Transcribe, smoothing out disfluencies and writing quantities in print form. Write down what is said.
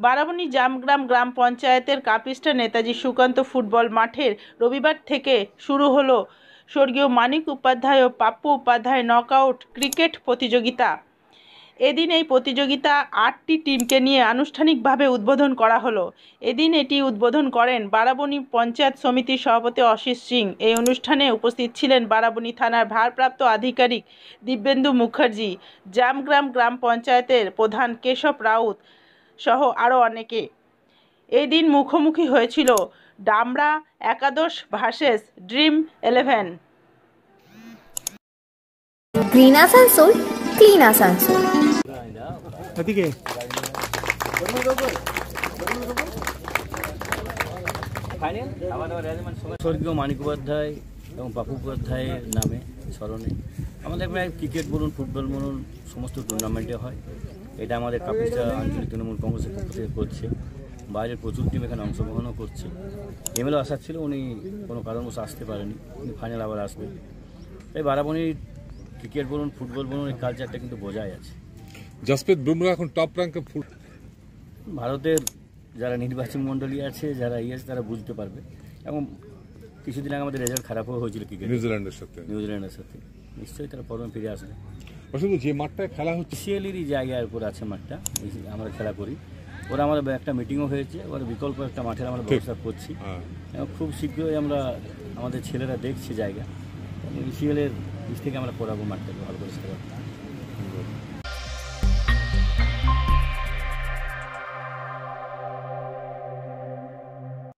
বারাবণী জামগ্রাম গ্রাম পঞ্চায়েতের কাপিস্টা নেতাজি সুকান্ত ফুটবল মাঠের রবিবার থেকে শুরু হলো স্বর্গীয় মানিক উপাধ্যায় ও পাপ্পু উপাধ্যায় নকআউট ক্রিকেট প্রতিযোগিতা। এদিন এই প্রতিযোগিতা ৮টি টিমকে নিয়ে আনুষ্ঠানিকভাবে উদ্বোধন করা হলো। এদিন এটি উদ্বোধন করেন বারাবণী পঞ্চায়েত সমিতির সভাপতি অসিত সিং। এই অনুষ্ঠানে উপস্থিত ছিলেন বারাবণী থানার ভারপ্রাপ্ত আধিকারিক দিব্যেন্দু মুখার্জি, জামগ্রাম গ্রাম পঞ্চায়েতের প্রধান কেশব রাউত সহ আরও অনেকে। এই দিন মুখোমুখি হয়েছিল ডামরা একাদশ versus dream 11। Green Asansol, clean Asansol. স্বর্গীয় মানিক উপাধ্যায় এবং পাপ্পু উপাধ্যায়ের নামে স্মরণে আমাদের প্রায় ক্রিকেট বলুন, ফুটবল বলুন, সমস্ত টুর্নামেন্টে হয়। এটা আমাদের কাপিস্টা আঞ্চলিক তৃণমূল কংগ্রেসের পক্ষ থেকে করছে। বাইরের প্রচুর টিম এখানে অংশগ্রহণও করছে। এমএলএ আসার ছিল, উনি কোনো কারণবশ আসতে পারেনি, উনি ফাইনাল আবার আসবেন। তাই বারাবণীর ক্রিকেট বলুন, ফুটবল বলুন, এই কালচারটা কিন্তু বজায় আছে। জসপ্রীত বুমরা এখন টপ র্যাঙ্কে। ভারতের যারা নির্বাচন মণ্ডলী আছে, যারা আছে, তারা বুঝতে পারবে। এবং কিছুদিন আগে আমাদের রেজাল্ট খারাপও হয়েছিল ক্রিকেট নিউজিল্যান্ডের সাথে। নিশ্চয়ই তারা ফর্মে ফিরে আসবে। যে মাঠটায় খেলা হচ্ছে সিএলেরই জায়গার উপর আছে মাঠটা, আমরা খেলা করি। ওরা আমাদের একটা মিটিংও হয়েছে, ওরা বিকল্প একটা মাঠের আমরা ব্যবস্থা করছি। এবং খুব শীঘ্রই আমাদের ছেলেরা দেখছে জায়গা, সিএলের দিক থেকে আমরা করাবো মাঠটাকে ভালো করে।